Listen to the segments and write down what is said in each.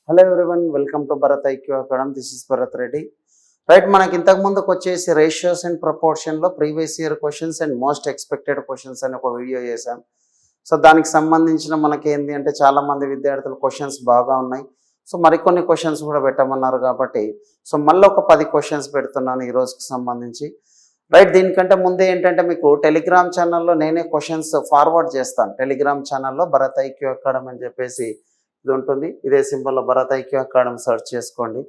Hello everyone, welcome to Bharat IQ academy. This is Bharat Reddy. Right, మనకి ఇంతకు ముందుకు వచ్చేసి రేషియోస్ అండ్ ప్రపోర్షన్లో previous year questions and most expected questions అని ఒక వీడియో చేశాం. సో దానికి సంబంధించిన మనకి ఏంటి అంటే చాలామంది విద్యార్థులు క్వశ్చన్స్ బాగా ఉన్నాయి. సో మరికొన్ని క్వశ్చన్స్ కూడా పెట్టమన్నారు కాబట్టి సో మళ్ళీ ఒక 10 క్వశ్చన్స్ పెడుతున్నాను ఈ రోజుకి సంబంధించి. రైట్, దీనికంటే ముందే ఏంటంటే మీకు టెలిగ్రామ్ ఛానల్లో నేనే క్వశ్చన్స్ ఫార్వర్డ్ చేస్తాను. టెలిగ్రామ్ ఛానల్లో భరత్ ఐక్యూ అకాడమ్ అని చెప్పేసి ఇది ఉంటుంది. ఇదే సింబల్లో భరత్ ఐక్యూ అకాడమ్ సెర్చ్ చేసుకోండి.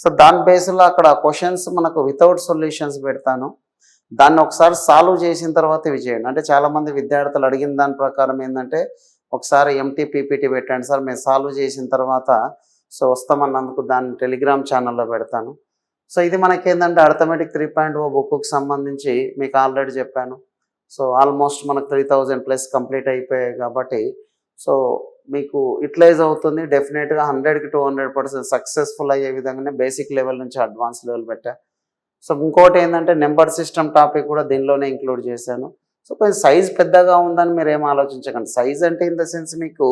సో దాని బేస్లో అక్కడ క్వశ్చన్స్ మనకు వితౌట్ సొల్యూషన్స్ పెడతాను. దాన్ని ఒకసారి సాల్వ్ చేసిన తర్వాత ఇవి చేయండి. అంటే చాలామంది విద్యార్థులు అడిగిన దాని ప్రకారం ఏంటంటే ఒకసారి ఎంటీ పీపీటీ పెట్టండి సార్, మేము సాల్వ్ చేసిన తర్వాత సో వస్తామన్నందుకు దాన్ని టెలిగ్రామ్ ఛానల్లో పెడతాను. సో ఇది మనకి ఏంటంటే అర్థమెటిక్ 3.0 బుక్కు సంబంధించి మీకు ఆల్రెడీ చెప్పాను. సో ఆల్మోస్ట్ మనకు 3000+ కంప్లీట్ అయిపోయాయి కాబట్టి సో మీకు యూటిలైజ్ అవుతుంది. డెఫినెట్గా 100కి 200% సక్సెస్ఫుల్ అయ్యే విధంగానే బేసిక్ లెవెల్ నుంచి అడ్వాన్స్ లెవెల్ పెట్టా. సో ఇంకోటి ఏంటంటే నెంబర్ సిస్టమ్ టాపిక్ కూడా దీనిలోనే ఇంక్లూడ్ చేశాను. సో కొంచెం సైజ్ పెద్దగా ఉందని మీరు ఏం ఆలోచించకండి. సైజ్ అంటే ఇన్ ద సెన్స్ మీకు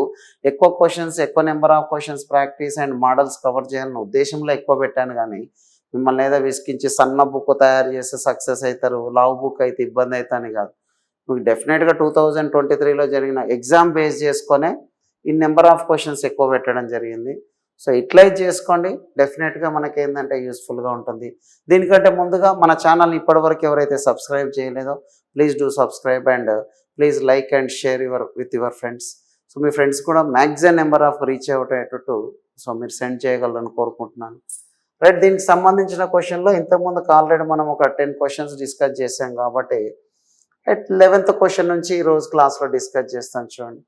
ఎక్కువ క్వశ్చన్స్, ఎక్కువ number of questions practice and models cover చేయాలన్న ఉద్దేశంలో ఎక్కువ పెట్టాను. కానీ మిమ్మల్ని ఏదో విసికించి సన్న బుక్ తయారు చేస్తే సక్సెస్ అవుతారు, లావ్ బుక్ అయితే ఇబ్బంది అవుతాని కాదు. మీకు డెఫినెట్గా 2023లో జరిగిన ఎగ్జామ్ బేస్ చేసుకొనే ఈ నెంబర్ ఆఫ్ క్వశ్చన్స్ ఎక్కువ పెట్టడం జరిగింది. సో యూటిలైజ్ చేసుకోండి, డెఫినెట్గా మనకి ఏంటంటే యూస్ఫుల్గా ఉంటుంది. దీనికంటే ముందుగా మన ఛానల్ని ఇప్పటివరకు ఎవరైతే సబ్స్క్రైబ్ చేయలేదో please do subscribe and please like and share with your friends. So మీ ఫ్రెండ్స్ కూడా maximum number of reach out అయ్యేటట్టు సో మీరు సెండ్ చేయగలరని కోరుకుంటున్నాను. రైట్, దీనికి సంబంధించిన క్వశ్చన్లో ఇంతకుముందుకు ఆల్రెడీ మనం ఒక 10 క్వశ్చన్స్ డిస్కస్ చేసాం కాబట్టి 11th క్వశ్చన్ నుంచి ఈరోజు క్లాస్లో డిస్కస్ చేస్తాను చూడండి.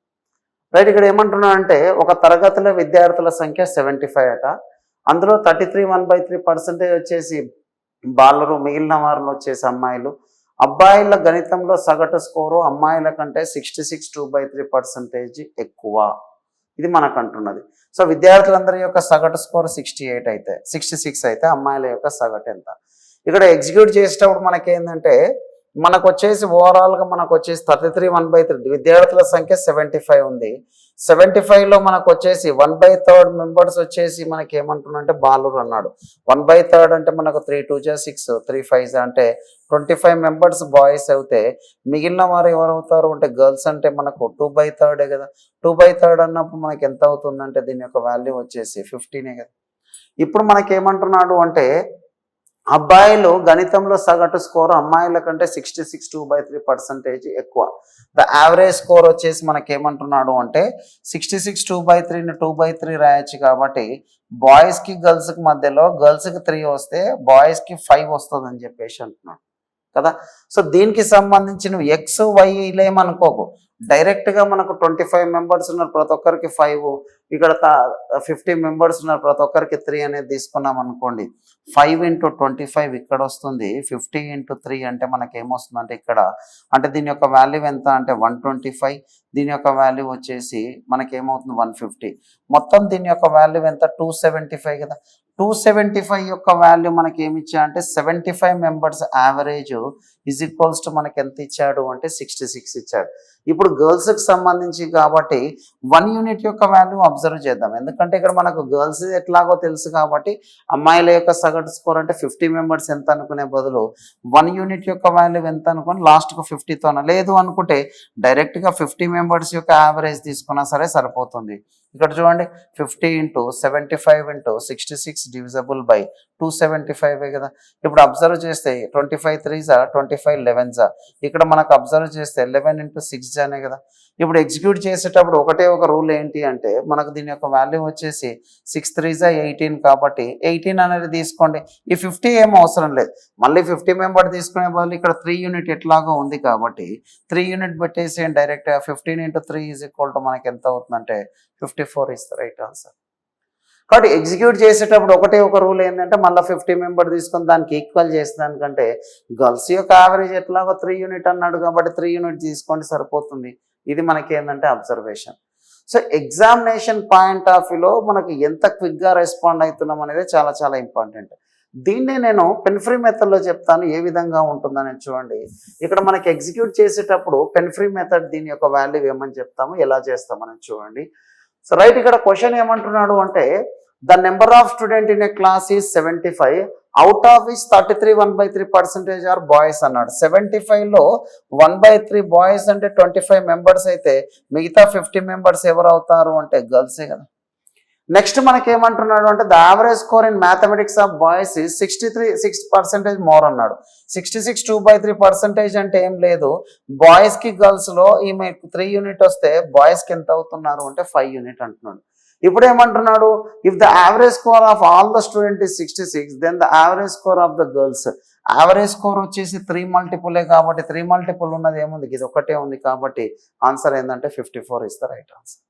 రైట్, ఇక్కడ ఏమంటున్నా అంటే ఒక తరగతిలో విద్యార్థుల సంఖ్య 75 అట. అందులో 33 వచ్చేసి బాలురు, మిగిలిన వారిలో వచ్చేసి అమ్మాయిలు. అబ్బాయిల గణితంలో సగటు స్కోరు అమ్మాయిల కంటే 66 2/3% ఎక్కువ. ఇది మనకు అంటున్నది. సో విద్యార్థులందరి యొక్క సగటు స్కోర్ 66 అయితే అమ్మాయిల యొక్క సగటు ఎంత? ఇక్కడ ఎగ్జిక్యూట్ చేసేటప్పుడు మనకేంటంటే మనకు వచ్చేసి ఓవరాల్గా మనకు వచ్చేసి 33 1/3 విద్యార్థుల సంఖ్య 75 ఉంది. 75లో మనకు వచ్చేసి 1/3 మెంబర్స్ వచ్చేసి మనకి ఏమంటున్నా అంటే బాలురు అన్నాడు. 1/3 అంటే మనకు 3 2 6 3 5 అంటే 25 మెంబర్స్ బాయ్స్ అయితే మిగిలిన వారు ఎవరు అవుతారు అంటే గర్ల్స్ అంటే మనకు 2/3 కదా. 2/3 అన్నప్పుడు మనకి ఎంత అవుతుందంటే దీని యొక్క వాల్యూ వచ్చేసి 15 కదా. ఇప్పుడు మనకేమంటున్నాడు అంటే అబ్బాయిలు గణితంలో సగటు స్కోర్ అమ్మాయిల కంటే 66 2/3% ఎక్కువ. ద యావరేజ్ స్కోర్ వచ్చేసి మనకేమంటున్నాడు అంటే 66 2/3ని 2/3 రాయొచ్చు కాబట్టి బాయ్స్కి గర్ల్స్కి మధ్యలో గర్ల్స్కి 3 వస్తే బాయ్స్కి 5 వస్తుంది అని చెప్పేసి అంటున్నాడు కదా. సో దీనికి సంబంధించి నువ్వు ఎక్స్ వై లేమనుకోకు, డైరెక్ట్గా మనకు 25 మెంబర్స్ ఉన్నారు, ప్రతి ఒక్కరికి 5, ఇక్కడ 50 మెంబర్స్ ఉన్నారు, ప్రతి ఒక్కరికి 3 అనేది తీసుకున్నాం అనుకోండి. 5 × 25 ఇక్కడ వస్తుంది. 50 × 3 అంటే మనకి ఏమొస్తుంది అంటే ఇక్కడ అంటే దీని యొక్క వాల్యూ ఎంత అంటే 125, దీని యొక్క వాల్యూ వచ్చేసి మనకేమవుతుంది 150. మొత్తం దీని యొక్క వాల్యూ ఎంత 275 కదా. 275 యొక్క వాల్యూ మనకి ఏమి ఇచ్చా అంటే 75 మెంబర్స్ యావరేజ్ ఈక్వల్స్ టు మనకి ఎంత ఇచ్చాడు అంటే 66 ఇచ్చాడు. ఇప్పుడు గర్ల్స్కి సంబంధించి కాబట్టి 1 యూనిట్ యొక్క వాల్యూ అబ్జర్వ్ చేద్దాం. ఎందుకంటే ఇక్కడ మనకు గర్ల్స్ ఎట్లాగో తెలుసు కాబట్టి అమ్మాయిల యొక్క సగటు స్కోర్ అంటే 50 మెంబర్స్ ఎంత అనుకునే బదులు 1 యూనిట్ యొక్క వాల్యూ ఎంత అనుకుని లాస్ట్కు 50తో లేదు అనుకుంటే డైరెక్ట్గా 50 మెంబర్స్ యొక్క యావరేజ్ తీసుకున్నా సరే సరిపోతుంది. ఇక్కడ చూడండి 50 × 75 × 66 డివిజబుల్ బై 275 కదా. ఇప్పుడు అబ్జర్వ్ చేస్తే 25 3s 25 11s ఇక్కడ మనకు అబ్జర్వ్ చేస్తే 11 × 6 అనే కదా. ఇప్పుడు ఎగ్జిక్యూట్ చేసేటప్పుడు ఒకటే ఒక రూల్ ఏంటి అంటే మనకు దీని యొక్క వాల్యూ వచ్చేసి 6 3s 18 కాబట్టి 18 అనేది తీసుకోండి. ఈ 50 ఏం అవసరం లేదు, మళ్ళీ 50 మెంబర్ తీసుకునే బదులు ఇక్కడ 3 యూనిట్ ఎట్లాగో ఉంది కాబట్టి 3 యూనిట్ పెట్టేసి డైరెక్ట్గా 15 × 3 = మనకి ఎంత అవుతుందంటే 54 ఇస్ ద రైట్ ఆన్సర్. కాబట్టి ఎగ్జిక్యూట్ చేసేటప్పుడు ఒకటే ఒక రూల్ ఏంటంటే మళ్ళీ 50 మెంబర్ తీసుకొని దానికి ఈక్వల్ చేసేదానికంటే గర్ల్స్ యొక్క యావరేజ్ ఎట్లాగో 3 యూనిట్ అన్నాడు కాబట్టి 3 యూనిట్ తీసుకోండి సరిపోతుంది. ఇది మనకి ఏంటంటే observation. So examination point of వ్యూలో మనకి ఎంత క్విక్గా రెస్పాండ్ అవుతున్నాం అనేది చాలా చాలా ఇంపార్టెంట్. దీన్నే నేను పెన్ ఫ్రీ మెథడ్లో చెప్తాను ఏ విధంగా ఉంటుందని చూడండి. ఇక్కడ మనకి ఎగ్జిక్యూట్ చేసేటప్పుడు పెన్ ఫ్రీ మెథడ్ దీని యొక్క వాల్యూ ఏమని చెప్తాము, ఎలా చేస్తామని చూడండి. సో రైట్, ఇక్కడ క్వశ్చన్ ఏమంటున్నాడు అంటే the number of student in a class is 75, out of which 33 1/3% are boys అన్నాడు. 75లో 1/3 బాయ్స్ అంటే 25 మెంబర్స్ అయితే మిగతా 50 మెంబర్స్ ఎవరు అవుతారు అంటే గర్ల్సే కదా. నెక్స్ట్ మనకి ఏమంటున్నాడు అంటే the average score in mathematics of boys is 6% more అన్నాడు. 66 2/3% అంటే ఏం లేదు, బాయ్స్కి గర్ల్స్లో ఈమె 3 యూనిట్ వస్తే బాయ్స్కి ఎంత అవుతున్నారు అంటే 5 యూనిట్ అంటున్నాడు. ఇప్పుడు ఏమంటున్నాడు, if the average score of all the student is 66, then the average score of the girls, average score వచ్చేసి 3 మల్టిపులే కాబట్టి 3 మల్టిపుల్ ఉన్నది ఏముంది, ఇది ఒకటే ఉంది కాబట్టి ఆన్సర్ ఏంటంటే 54 ఇస్ ద రైట్ ఆన్సర్.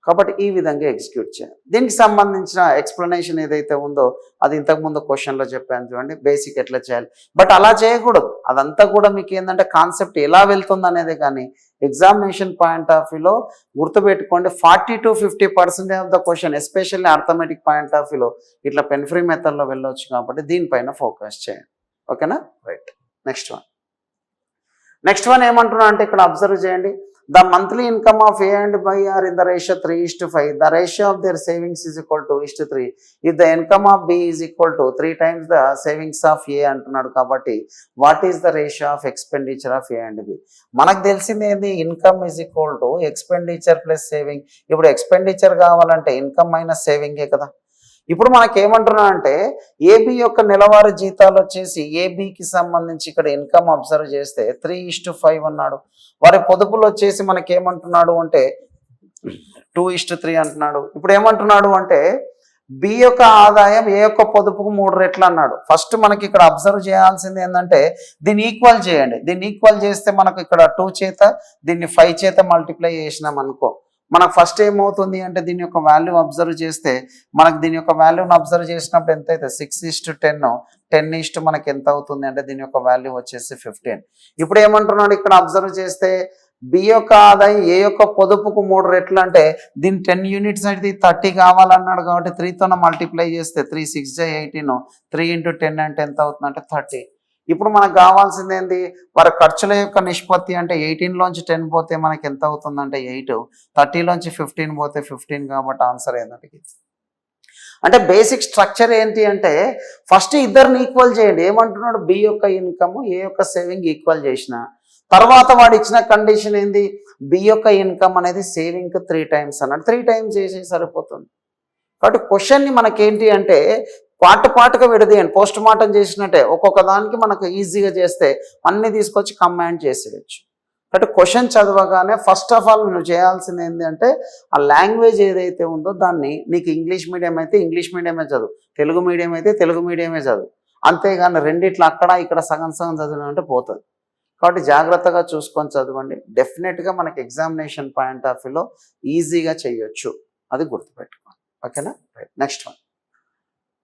కాబట్టి ఈ విధంగా ఎగ్జిక్యూట్ చేయాలి. దీనికి సంబంధించిన ఎక్స్ప్లెనేషన్ ఏదైతే ఉందో అది ఇంతకుముందు క్వశ్చన్లో చెప్పాను చూడండి, బేసిక్ ఎట్లా చేయాలి. బట్ అలా చేయకూడదు, అదంతా కూడా మీకు ఏంటంటే కాన్సెప్ట్ ఎలా వెళ్తుంది అనేది. కానీ ఎగ్జామినేషన్ పాయింట్ ఆఫ్ వ్యూలో గుర్తుపెట్టుకోండి, 40 to 50% of the question especially arithmetic point of వ్యూలో ఇట్లా పెన్ ఫ్రీ మెథడ్లో వెళ్ళవచ్చు కాబట్టి దీనిపైన ఫోకస్ చేయండి. ఓకేనా, రైట్. నెక్స్ట్ వన్ ఏమంటున్నా అంటే ఇక్కడ అబ్జర్వ్ చేయండి. The monthly income of A and B are in the ratio 3:5. The ratio of their savings is equal to 1:3. If the income of B is equal to 3 times the savings of A అంటున్నాడు కాబట్టి what is the ratio of expenditure of A and B? మనకు తెలిసింది ఏంది, income is equal to expenditure plus saving. ఇప్పుడు expenditure కావాలంటే income minus సేవింగే కదా. ఇప్పుడు మనకి ఏమంటున్నా అంటే ఏబి యొక్క నెలవారీ జీతాలు వచ్చేసి ఏబికి సంబంధించి ఇక్కడ ఇన్కమ్ అబ్జర్వ్ చేస్తే 3:5 అన్నాడు. వారి పొదుపులు వచ్చేసి మనకి ఏమంటున్నాడు అంటే 2:3 అంటున్నాడు. ఇప్పుడు ఏమంటున్నాడు అంటే బి యొక్క ఆదాయం ఏ యొక్క పొదుపుకు 3 రెట్లు అన్నాడు. ఫస్ట్ మనకి ఇక్కడ అబ్జర్వ్ చేయాల్సింది ఏంటంటే దీన్ని ఈక్వల్ చేయండి. దీన్ని ఈక్వల్ చేస్తే మనకు ఇక్కడ 2 చేత దీన్ని 5 చేత మల్టిప్లై చేసినాం అనుకో, మనకు ఫస్ట్ ఏమవుతుంది అంటే దీని యొక్క వాల్యూ అబ్జర్వ్ చేస్తే మనకు దీని యొక్క వాల్యూని అబ్జర్వ్ చేసినప్పుడు ఎంత అయితే 6:10, 10 మనకి ఎంత అవుతుంది అంటే దీని యొక్క వాల్యూ వచ్చేసి 15. ఇప్పుడు ఏమంటున్నాడు ఇక్కడ అబ్జర్వ్ చేస్తే బి యొక్క ఆదాయం ఏ యొక్క పొదుపుకు 3 రెట్లు అంటే దీని 10 యూనిట్స్ అయితే 30 కావాలన్నాడు కాబట్టి 3తో మల్టిప్లై చేస్తే 3 6 18, 3 × 10 అంటే ఎంత అవుతుంది అంటే 30. ఇప్పుడు మనకు కావాల్సింది ఏంది, వారి ఖర్చుల యొక్క నిష్పత్తి అంటే 18లోంచి 10 పోతే మనకి ఎంత అవుతుందంటే 8, 30లోంచి 15 పోతే 15 కాబట్టి ఆన్సర్ ఏంటంటే అంటే బేసిక్ స్ట్రక్చర్ ఏంటి అంటే ఫస్ట్ ఇద్దరిని ఈక్వల్ చేయండి. ఏమంటున్నాడు, బి యొక్క ఇన్కమ్ ఏ యొక్క సేవింగ్ ఈక్వల్ చేసిన తర్వాత వాడు ఇచ్చిన కండిషన్ ఏంది, బి యొక్క ఇన్కమ్ అనేది సేవింగ్ 3 times అన్నాడు. 3 times చేసి సరిపోతుంది. కాబట్టి క్వశ్చన్ని మనకేంటి అంటే పాటుగా విడదీయండి, పోస్ట్ మార్టం చేసినట్టే ఒక్కొక్క దానికి మనకు ఈజీగా చేస్తే అన్ని తీసుకొచ్చి కమాండ్ చేసేయచ్చు. కాబట్టి క్వశ్చన్ చదవగానే ఫస్ట్ ఆఫ్ ఆల్ నువ్వు చేయాల్సింది ఏంటి అంటే ఆ లాంగ్వేజ్ ఏదైతే ఉందో దాన్ని, నీకు ఇంగ్లీష్ మీడియం అయితే ఇంగ్లీష్ మీడియమే చదువు, తెలుగు మీడియం అయితే తెలుగు మీడియమే చదువు, అంతేగాని రెండిట్లో అక్కడ ఇక్కడ సగం చదివినంటే పోతుంది. కాబట్టి జాగ్రత్తగా చూసుకొని చదవండి. డెఫినెట్గా మనకి ఎగ్జామినేషన్ పాయింట్ ఆఫ్ వ్యూలో ఈజీగా చేయొచ్చు, అది గుర్తుపెట్టుకోండి. ఓకేనా,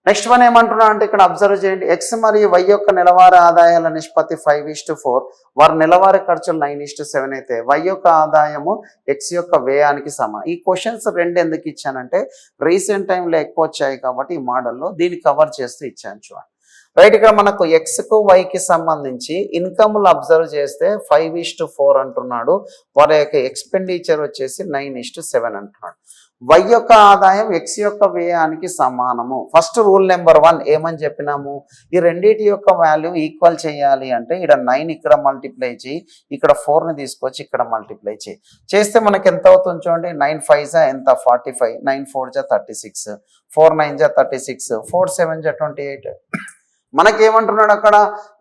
నెక్స్ట్ వన్ ఏమంటున్నా అంటే ఇక్కడ అబ్జర్వ్ చేయండి. ఎక్స్ మరియు వై యొక్క నెలవారీ ఆదాయాల నిష్పత్తి 5:4, వారి నెలవారీ ఖర్చులు 9:7 అయితే వై యొక్క ఆదాయము ఎక్స్ యొక్క వ్యయానికి సమానం. ఈ క్వశ్చన్స్ 2 ఎందుకు ఇచ్చానంటే రీసెంట్ టైంలో ఎక్కువ వచ్చాయి కాబట్టి ఈ మోడల్లో దీన్ని కవర్ చేస్తూ ఇచ్చాను చూడండి. రైట్, ఇక్కడ మనకు ఎక్స్కు వైకి సంబంధించి ఇన్కమ్లు అబ్జర్వ్ చేస్తే 5:4 అంటున్నాడు, వారి యొక్క ఎక్స్పెండిచర్ వచ్చేసి 9:7 అంటున్నాడు. వై యొక్క ఆదాయం ఎక్స్ యొక్క వ్యయానికి సమానము. ఫస్ట్ రూల్ నెంబర్ 1 ఏమని చెప్పినాము, ఈ రెండింటి యొక్క వాల్యూ ఈక్వల్ చేయాలి అంటే ఇక్కడ 9 ఇక్కడ మల్టిప్లై చేయి, ఇక్కడ 4ని తీసుకొచ్చి ఇక్కడ మల్టిప్లై చేస్తే మనకి ఎంత అవుతుంది చూడండి. 9 5 ఎంత 45, 9 4 36, 4 9 36, 4 7 28. మనకేమంటున్నాడు అక్కడ,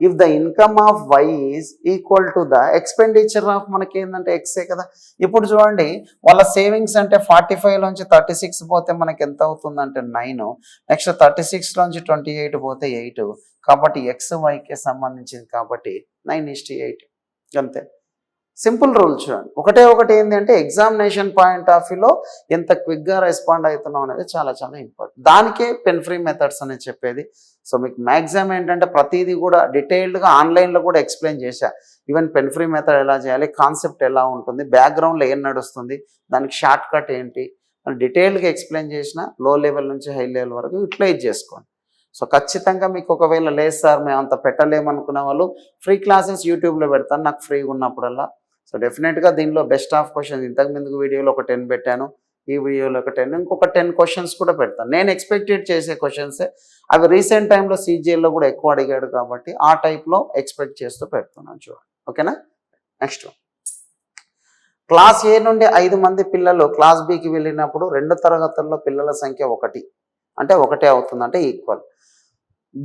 if the income of Y is equal to the expenditure of మనకి ఏంటంటే ఎక్సే కదా. ఇప్పుడు చూడండి వాళ్ళ సేవింగ్స్ అంటే 45లోంచి 36 పోతే మనకి ఎంత అవుతుందంటే 9, నెక్స్ట్ 36లోంచి 28 పోతే 8, కాబట్టి ఎక్స్ వైకే సంబంధించింది కాబట్టి 9:8 అంతే. సింపుల్ రూల్ చూడండి. ఒకటి ఏంటి అంటే ఎగ్జామినేషన్ పాయింట్ ఆఫ్ వ్యూలో ఎంత క్విక్గా రెస్పాండ్ అవుతున్నాం అనేది చాలా ఇంపార్టెంట్. దానికే పెన్ ఫ్రీ మెథడ్స్ అనేది చెప్పేది. సో మీకు మ్యాక్సిమం ఏంటంటే ప్రతిదీ కూడా డీటెయిల్డ్గా ఆన్లైన్లో కూడా ఎక్స్ప్లెయిన్ చేశా. ఈవెన్ పెన్ ఫ్రీ మెథడ్ ఎలా చేయాలి, కాన్సెప్ట్ ఎలా ఉంటుంది, బ్యాక్గ్రౌండ్లో ఏం నడుస్తుంది, దానికి షార్ట్ కట్ ఏంటి అని డీటెయిల్డ్గా ఎక్స్ప్లెయిన్ చేసిన లో లెవెల్ నుంచి హై లెవెల్ వరకు యూటిలైజ్ చేసుకోండి. సో ఖచ్చితంగా మీకు ఒకవేళ లేదు సార్ మేము అంత పెట్టలేమనుకున్న వాళ్ళు ఫ్రీ క్లాసెస్ యూట్యూబ్లో పెడతాను నాకు ఫ్రీగా ఉన్నప్పుడల్లా. సో డెఫినెట్గా దీనిలో బెస్ట్ ఆఫ్ క్వశ్చన్స్ ఇంతకు ముందుకు వీడియోలో ఒక 10 పెట్టాను, ఈ వీడియోలో ఒక 10, ఇంకొక 10 క్వశ్చన్స్ కూడా పెడతాను. నేను ఎక్స్పెక్టెడ్ చేసే క్వశ్చన్సే, అవి రీసెంట్ టైంలో CGL లో కూడా ఎక్కువ అడిగాడు కాబట్టి ఆ టైప్లో ఎక్స్పెక్ట్ చేస్తూ పెడుతున్నాను చూడండి. ఓకేనా. నెక్స్ట్ క్లాస్ ఏ నుండి 5 మంది పిల్లలు క్లాస్ బికి వెళ్ళినప్పుడు 2 తరగతుల్లో పిల్లల సంఖ్య 1 అంటే 1 అవుతుంది, అంటే ఈక్వల్.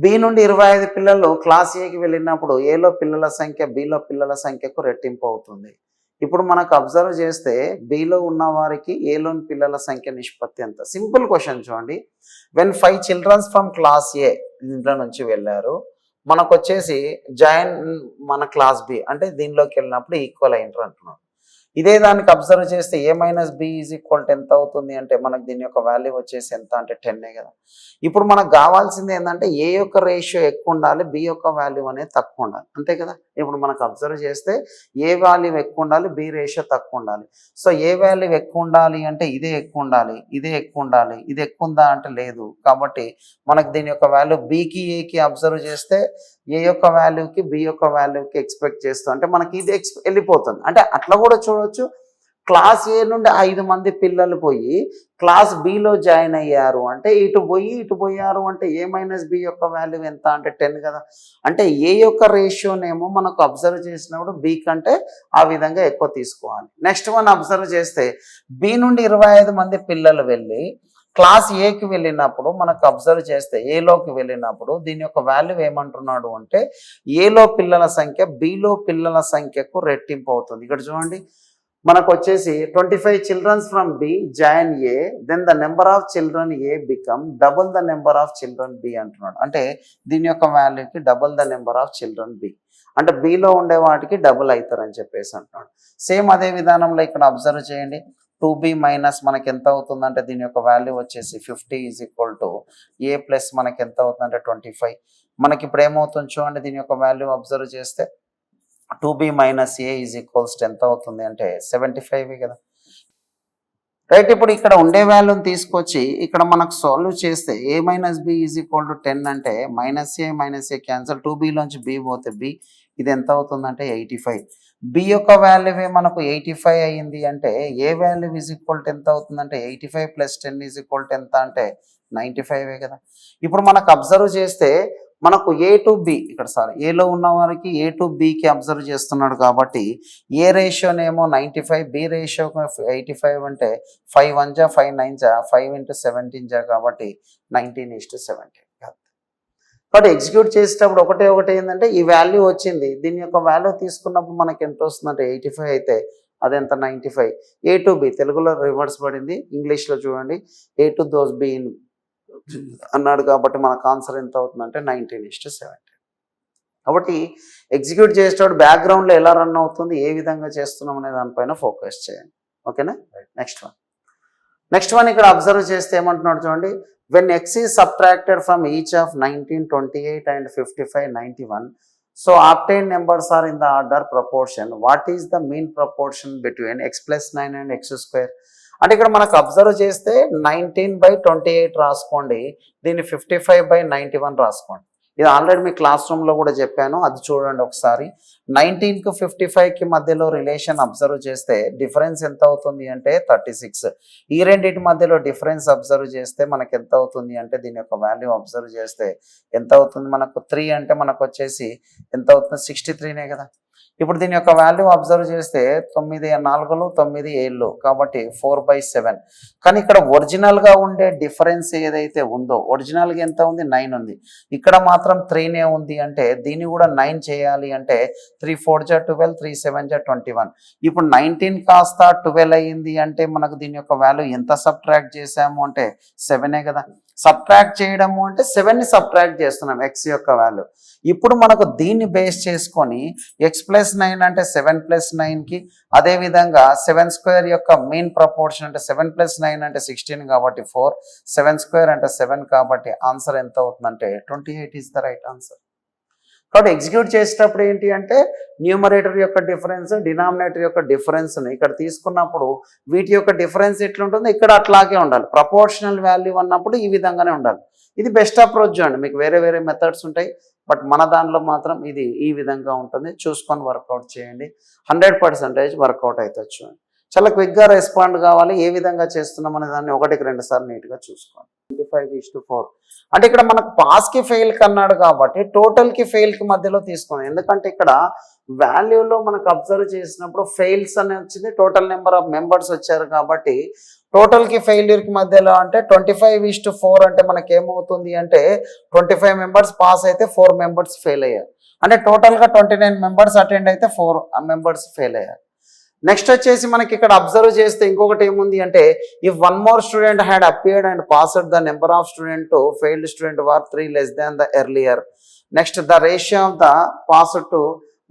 బి నుండి 25 పిల్లలు క్లాస్ ఏకి వెళ్ళినప్పుడు ఏలో పిల్లల సంఖ్య బిలో పిల్లల సంఖ్యకు రెట్టింపు అవుతుంది. ఇప్పుడు మనకు అబ్జర్వ్ చేస్తే బిలో ఉన్న వారికి ఏలోని పిల్లల సంఖ్య నిష్పత్తి ఎంత. సింపుల్ క్వశ్చన్ చూడండి. వెన్ 5 చిల్డ్రన్స్ ఫ్రమ్ క్లాస్ ఏ ఇంట్లో నుంచి వెళ్ళారు, మనకు వచ్చేసి జాయిన్ మన క్లాస్ బి అంటే దీనిలోకి వెళ్ళినప్పుడు ఈక్వల్ అయింటారు అంటున్నాడు. ఇదే దానికి అబ్జర్వ్ చేస్తే A minus B is equal to ఎంత అవుతుంది అంటే మనకు దీని యొక్క వాల్యూ వచ్చేసి ఎంత అంటే 10 కదా. ఇప్పుడు మనకు కావాల్సింది ఏంటంటే ఏ యొక్క రేషియో ఎక్కువ ఉండాలి, బి యొక్క వాల్యూ అనేది తక్కువ ఉండాలి, అంతే కదా. ఇప్పుడు మనకు అబ్జర్వ్ చేస్తే ఏ వాల్యూ ఎక్కువ ఉండాలి, బి రేషియో తక్కువ ఉండాలి. సో ఏ వాల్యూ ఎక్కువ ఉండాలి అంటే ఇదే ఎక్కువ ఉండాలి, ఇదే ఎక్కువ ఉండాలి, ఇది ఎక్కువ ఉందా అంటే లేదు. కాబట్టి మనకు దీని యొక్క వాల్యూ బికి ఏకి అబ్జర్వ్ చేస్తే ఏ యొక్క వాల్యూకి బి యొక్క వాల్యూకి ఎక్స్పెక్ట్ చేస్తాం అంటే మనకి ఇది వెళ్ళిపోతుంది. అంటే అట్లా కూడా చూడవచ్చు. క్లాస్ ఏ నుండి 5 మంది పిల్లలు పోయి క్లాస్ బిలో జాయిన్ అయ్యారు అంటే ఇటు పోయారు అంటే ఏ మైనస్ బి యొక్క వాల్యూ ఎంత అంటే 10 కదా. అంటే ఏ యొక్క రేషియోనేమో మనకు అబ్జర్వ్ చేసినప్పుడు బి కంటే ఆ విధంగా ఎక్కువ తీసుకోవాలి. నెక్స్ట్ వన్ అబ్జర్వ్ చేస్తే బి నుండి 25 మంది పిల్లలు వెళ్ళి క్లాస్ ఏకి వెళ్ళినప్పుడు మనకు అబ్జర్వ్ చేస్తే ఏలోకి వెళ్ళినప్పుడు దీని యొక్క వాల్యూ ఏమంటున్నాడు అంటే ఏలో పిల్లల సంఖ్య బిలో పిల్లల సంఖ్యకు రెట్టింపు అవుతుంది. ఇక్కడ చూడండి మనకు వచ్చేసి 25 childrens from B join A, then the number of children A become double the number of children B అంటున్నాడు. అంటే దీని యొక్క వాల్యూకి double the number of children B అంటే బిలో ఉండే వాటికి డబుల్ అవుతారని చెప్పేసి అంటున్నాడు. సేమ్ అదే విధానంలో ఇక్కడ అబ్జర్వ్ చేయండి. 2b మైనస్ మనకి ఎంత అవుతుందంటే దీని యొక్క వాల్యూ వచ్చేసి 50 is equal to A plus మనకి ఎంత అవుతుందంటే 25. మనకి ఇప్పుడు ఏమవుతుంది చూడండి, దీని యొక్క వాల్యూ అబ్జర్వ్ చేస్తే 2b minus A is equals ఎంత అవుతుంది అంటే 75 కదా. రైట్. ఇప్పుడు ఇక్కడ ఉండే వాల్యూని తీసుకొచ్చి ఇక్కడ మనకు సాల్వ్ చేస్తే A minus B is equal to 10 అంటే మైనస్ ఏ క్యాన్సల్, 2bలోంచి బి పోతే బి ఇది ఎంత అవుతుందంటే 85. బి యొక్క వాల్యూవే మనకు 85 అయ్యింది అంటే ఏ వాల్యూ ఈజ్ ఈక్వల్ టు ఎంత అవుతుందంటే 85 ప్లస్ 10 ఈజ్ ఈక్వల్ టు ఎంత అంటే 95 కదా. ఇప్పుడు మనకు అబ్జర్వ్ చేస్తే మనకు ఏ టు బి ఇక్కడ ఏలో ఉన్న వారికి ఏ టు బికి అబ్జర్వ్ చేస్తున్నాడు కాబట్టి ఏ రేషియోనేమో 95, బి రేషియో 85 అంటే 5 1 జా 5 9 జా 5 into 17 జా కాబట్టి 19:17. కాబట్టి ఎగ్జిక్యూట్ చేసేటప్పుడు ఒకటే ఏంటంటే ఈ వాల్యూ వచ్చింది, దీని యొక్క వాల్యూ తీసుకున్నప్పుడు మనకి ఎంత వస్తుందంటే 85 అయితే అదెంత 95. ఏ టు బి తెలుగులో రివర్స్ పడింది, ఇంగ్లీష్లో చూడండి ఏ టు దోస్ బి అన్నాడు కాబట్టి మనకు ఆన్సర్ ఎంత అవుతుందంటే 19:17. కాబట్టి ఎగ్జిక్యూట్ చేసేటప్పుడు బ్యాక్గ్రౌండ్లో ఎలా రన్ అవుతుంది, ఏ విధంగా చేస్తున్నాం అనే దానిపైన ఫోకస్ చేయండి. ఓకేనా. నెక్స్ట్ వన్ ఇక్కడ అబ్జర్వ్ చేస్తే ఏమంటున్నాడు చూడండి. When x is subtracted from each of 19, 28 and 55, 91, so obtained numbers are in the order proportion. What is the mean proportion between x plus 9 and x square? అంటే ఇక్కడ మనకు observe చేస్తే 19/28 రాసుకోండి, దీన్ని 55/91 రాసుకోండి. ఇది ఆల్రెడీ మీ క్లాస్ రూమ్లో కూడా చెప్పాను, అది చూడండి ఒకసారి. 19కి 55కి మధ్యలో రిలేషన్ అబ్జర్వ్ చేస్తే డిఫరెన్స్ ఎంత అవుతుంది అంటే 36. ఈ రెండింటి మధ్యలో డిఫరెన్స్ అబ్జర్వ్ చేస్తే మనకు ఎంత అవుతుంది అంటే దీని యొక్క వాల్యూ అబ్జర్వ్ చేస్తే ఎంత అవుతుంది మనకు 3 అంటే మనకు వచ్చేసి ఎంత అవుతుంది 63 కదా. ఇప్పుడు దీని యొక్క వాల్యూ అబ్జర్వ్ చేస్తే 9 4 9 7 కాబట్టి 4/7. కానీ ఇక్కడ ఒరిజినల్గా ఉండే డిఫరెన్స్ ఏదైతే ఉందో ఒరిజినల్గా ఎంత ఉంది 9 ఉంది, ఇక్కడ మాత్రం 3నే ఉంది. అంటే దీన్ని కూడా 9 చేయాలి అంటే 3 4 జా 12, 3 7 జా 21. ఇప్పుడు 19 కాస్త 12 అయ్యింది అంటే మనకు దీని యొక్క వాల్యూ ఎంత సబ్ట్రాక్ట్ చేసాము అంటే 7ఏ కదా. సబ్ట్రాక్ట్ చేయడము అంటే 7ని సబ్ట్రాక్ట్ చేస్తున్నాం x యొక్క వాల్యూ. ఇప్పుడు మనకు దీన్ని బేస్ చేసుకొని x ప్లస్ 9 అంటే 7 ప్లస్ 9కి, అదేవిధంగా 7 స్క్వేర్ యొక్క మెయిన్ ప్రపోర్షన్ అంటే 7 ప్లస్ 9 అంటే 16 కాబట్టి 4, 7 స్క్వేర్ అంటే 7 కాబట్టి ఆన్సర్ ఎంత అవుతుందంటే 28 ఈజ్ ద రైట్ ఆన్సర్. కాబట్టి ఎగ్జిక్యూట్ చేసేటప్పుడు ఏంటి అంటే న్యూమరేటర్ యొక్క డిఫరెన్స్, డినామినేటర్ యొక్క డిఫరెన్స్ని ఇక్కడ తీసుకున్నప్పుడు వీటి యొక్క డిఫరెన్స్ ఎట్లుంటుందో ఇక్కడ అట్లాగే ఉండాలి. ప్రపోర్షనల్ వాల్యూ అన్నప్పుడు ఈ విధంగానే ఉండాలి. ఇది బెస్ట్ అప్రోచ్ అండి. మీకు వేరే మెథడ్స్ ఉంటాయి, బట్ మన దానిలో మాత్రం ఇది ఈ విధంగా ఉంటుంది. చూసుకొని వర్కౌట్ చేయండి, 100% వర్కౌట్ అవుతుంది. చాలా క్విక్గా రెస్పాండ్ కావాలి. ఏ విధంగా చేస్తున్నాం అనే దాన్ని 1కి 2 సార్లు నీట్గా చూసుకోండి. 25:4 అంటే ఇక్కడ మనకు పాస్కి ఫెయిల్కి అన్నాడు కాబట్టి టోటల్కి ఫెయిల్కి మధ్యలో తీసుకుంది. ఎందుకంటే ఇక్కడ వాల్యూలో మనకు అబ్జర్వ్ చేసినప్పుడు ఫెయిల్స్ అని వచ్చింది, టోటల్ నెంబర్ ఆఫ్ మెంబర్స్ వచ్చారు కాబట్టి టోటల్కి ఫెయిల్యూర్కి మధ్యలో అంటే 25:4 అంటే మనకి ఏమవుతుంది అంటే 25 మెంబర్స్ పాస్ అయితే 4 మెంబర్స్ ఫెయిల్ అయ్యారు. అంటే టోటల్గా 29 మెంబర్స్ అటెండ్ అయితే 4 మెంబర్స్ ఫెయిల్ అయ్యారు. నెక్స్ట్ వచ్చేసి మనకి ఇక్కడ అబ్జర్వ్ చేస్తే ఇంకొకటి ఏముంది అంటే if one more student had appeared and passed the number of student to failed student were 3 less than the earlier. Next the ratio of the passed to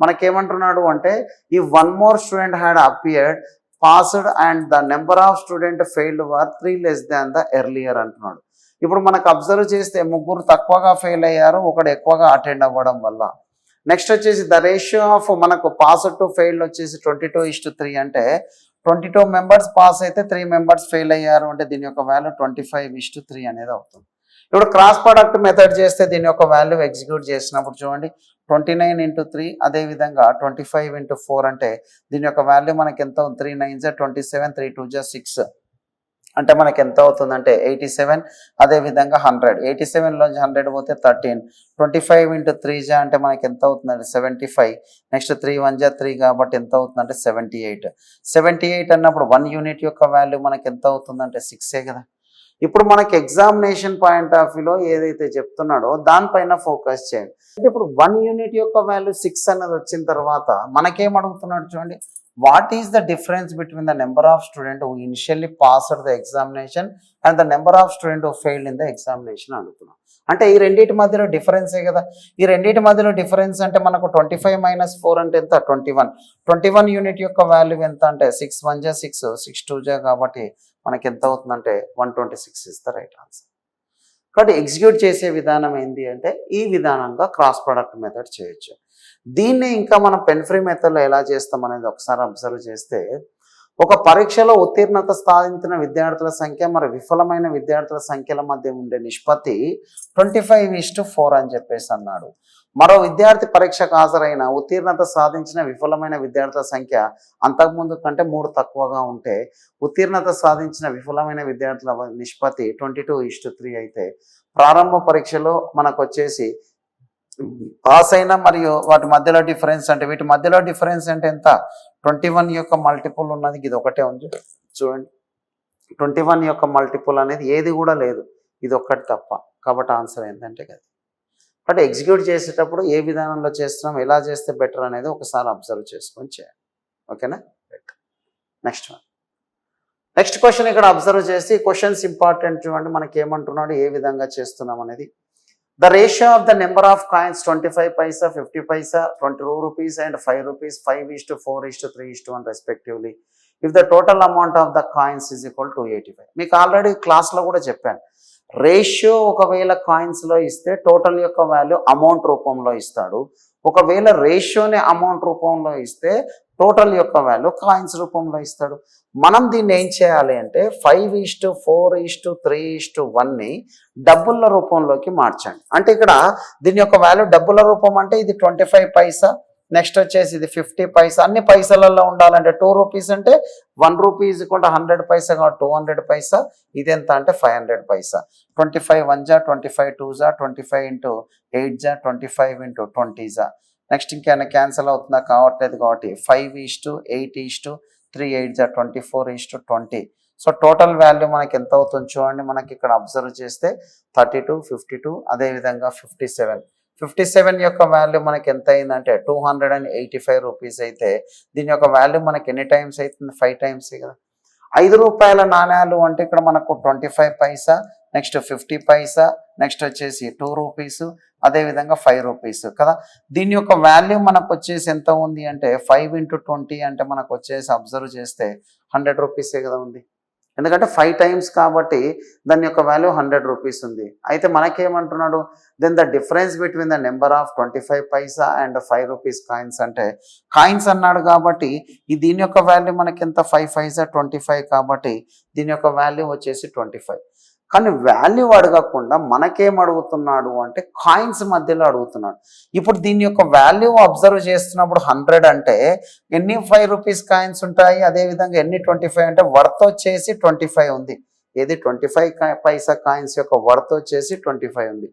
మనకేమంటున్నాడు అంటే if one more student had appeared passed and the number of student failed were 3 less than the earlier అంటున్నాడు. ఇప్పుడు మనకు observe చేస్తే ముగ్గురు తక్కువగా fail అయ్యారు, ఒకడు ఎక్కువగా అటెండ్ అవ్వడం వల్ల. నెక్స్ట్ వచ్చేసి ద రేషియో ఆఫ్ మనకు పాస్ టు ఫెయిల్ వచ్చేసి 22:3 అంటే 22 మెంబర్స్ పాస్ అయితే 3 మెంబర్స్ ఫెయిల్ అయ్యారు అంటే దీని యొక్క వాల్యూ 25:3 అనేది అవుతుంది. ఇప్పుడు క్రాస్ ప్రొడక్ట్ మెథడ్ చేస్తే దీని యొక్క వాల్యూ ఎగ్జిక్యూట్ చేసినప్పుడు చూడండి 29 × 3 అదేవిధంగా 25 × 4 అంటే దీని యొక్క వాల్యూ మనకి ఎంత 3 9 27 3 2 6 అంటే మనకి ఎంత అవుతుందంటే 87. అదేవిధంగా 100 87లోంచి 100 పోతే 13. 25 × 3 అంటే మనకి ఎంత అవుతుందంటే 75. నెక్స్ట్ 3 1 3 కాబట్టి ఎంత అవుతుందంటే 78. 78 అన్నప్పుడు 1 యూనిట్ యొక్క వాల్యూ మనకి ఎంత అవుతుందంటే 6 కదా. ఇప్పుడు మనకి ఎగ్జామినేషన్ పాయింట్ ఆఫ్ వ్యూలో ఏదైతే చెప్తున్నాడో దానిపైన ఫోకస్ చేయండి. అంటే ఇప్పుడు 1 యూనిట్ యొక్క వాల్యూ 6 అన్నది వచ్చిన తర్వాత మనకేం అడుగుతున్నాడు చూడండి, what is the difference between the number of students who initially passed the examination and the number of students who failed in the examination అడుగుతున్నాం. అంటే ఈ రెండింటి మధ్యలో డిఫరెన్సే కదా. ఈ రెండింటి మధ్యలో డిఫరెన్స్ అంటే మనకు 25 - 4 అంటే ఎంత 21. 21 యూనిట్ యొక్క వాల్యూ ఎంత అంటే 6 1 6 6 2 కాబట్టి మనకి ఎంత అవుతుందంటే 126 ఇస్ ద రైట్ ఆన్సర్. కాబట్టి ఎగ్జిక్యూట్ చేసే విధానం ఏంటి అంటే ఈ విధానంగా క్రాస్ ప్రొడక్ట్ మెథడ్ చేయొచ్చు. దీన్ని ఇంకా మనం పెన్ ఫ్రీ మెథడ్లో ఎలా చేస్తాం అనేది ఒకసారి అబ్జర్వ్ చేస్తే ఒక పరీక్షలో ఉత్తీర్ణత సాధించిన విద్యార్థుల సంఖ్య మరి విఫలమైన విద్యార్థుల సంఖ్యల మధ్య ఉండే నిష్పత్తి 25:4 అని చెప్పేసి అన్నాడు. మరో విద్యార్థి పరీక్షకు హాజరైన ఉత్తీర్ణత సాధించిన విఫలమైన విద్యార్థుల సంఖ్య అంతకుముందు కంటే 3 తక్కువగా ఉంటే ఉత్తీర్ణత సాధించిన విఫలమైన విద్యార్థుల నిష్పత్తి 22:3 అయితే ప్రారంభ పరీక్షలో మనకు వచ్చేసి పాస్ అయినా మరియు వాటి మధ్యలో డిఫరెన్స్ అంటే వీటి మధ్యలో డిఫరెన్స్ అంటే ఎంత 21 యొక్క మల్టిపుల్ ఉన్నది, ఇది ఒకటే ఉంది చూడండి. 21 యొక్క మల్టిపుల్ అనేది ఏది కూడా లేదు, ఇది ఒక్కటి తప్ప. కాబట్టి ఆన్సర్ ఏంటంటే కదా. బట్ ఎగ్జిక్యూట్ చేసేటప్పుడు ఏ విధానంలో చేస్తున్నాం, ఎలా చేస్తే బెటర్ అనేది ఒకసారి అబ్జర్వ్ చేసుకొని చేయాలి. ఓకేనా. నెక్స్ట్ క్వశ్చన్ ఇక్కడ అబ్జర్వ్ చేసి క్వశ్చన్స్ ఇంపార్టెంట్ చూడండి. మనకి ఏమంటున్నాడు, ఏ విధంగా చేస్తున్నాం అనేది. The ratio of the number of coins 25 paisa, 50 paisa, 22 rupees and 5 rupees 5:4:3:1 respectively. If the total amount of the coins is equal to 85. మీకు ఆల్రెడీ క్లాస్లో కూడా చెప్పాను, రేషియో ఒకవేళ కాయిన్స్లో ఇస్తే టోటల్ యొక్క వాల్యూ అమౌంట్ రూపంలో ఇస్తాడు. ఒకవేళ రేషియోని అమౌంట్ రూపంలో ఇస్తే టోటల్ యొక్క వాల్యూ కాయిన్స్ రూపంలో ఇస్తాడు. మనం దీన్ని ఏం చేయాలి అంటే 5:4:3:1ని డబ్బుల రూపంలోకి మార్చండి. అంటే ఇక్కడ దీని యొక్క వాల్యూ డబ్బుల రూపం అంటే ఇది 25 పైసా, నెక్స్ట్ వచ్చేసి ఇది 50 పైసా, అన్ని పైసలలో ఉండాలంటే 2 రూపీస్ అంటే 1 రూపీ = 100 పైసా కాబట్టి 200 పైసా. ఇది ఎంత అంటే 500 పైసా. 25 1 25 2 25 × 8 25 × 20. నెక్స్ట్ ఇంకేమైనా క్యాన్సిల్ అవుతుందా, కావట్లేదు కాబట్టి 5:8:3 8 24:20. సో టోటల్ వాల్యూ మనకి ఎంత అవుతుంది చూడండి. మనకి ఇక్కడ అబ్జర్వ్ చేస్తే 32 52 అదేవిధంగా 57 యొక్క వాల్యూ మనకి ఎంత అయిందంటే 285 రూపీస్ అయితే దీని యొక్క వాల్యూ మనకి ఎన్ని టైమ్స్ అవుతుంది, 5 టైమ్స్ కదా. 5 రూపాయల నాణ్యాలు అంటే ఇక్కడ మనకు 25 పైసా, నెక్స్ట్ 50 పైసా, నెక్స్ట్ వచ్చేసి 2 రూపీస్, అదేవిధంగా 5 రూపీస్ కదా. దీని యొక్క వాల్యూ మనకు వచ్చేసి ఎంత ఉంది అంటే 5 × 20 అంటే మనకు వచ్చేసి అబ్జర్వ్ చేస్తే 100 రూపీసే కదా ఉంది. ఎందుకంటే 5 టైమ్స్ కాబట్టి దాని యొక్క వాల్యూ 100 రూపీస్ ఉంది. అయితే మనకేమంటున్నాడు, then the difference between the number of 25 paisa and 5 rupees coins అంటే కాయిన్స్ అన్నాడు కాబట్టి దీని యొక్క వాల్యూ మనకి ఎంత 5 5 25 కాబట్టి దీని యొక్క వాల్యూ వచ్చేసి 25. కానీ వాల్యూ అడగకుండా మనకేం అడుగుతున్నాడు అంటే కాయిన్స్ మధ్యలో అడుగుతున్నాడు. ఇప్పుడు దీని యొక్క వాల్యూ అబ్జర్వ్ చేస్తున్నప్పుడు 100 అంటే ఎన్ని 5 రూపీస్ కాయిన్స్ ఉంటాయి, అదేవిధంగా ఎన్ని 25 అంటే వర్త్ వచ్చేసి 25 ఉంది. ఏది 25 పైసా కాయిన్స్ యొక్క వర్త్ వచ్చేసి 25 ఉంది.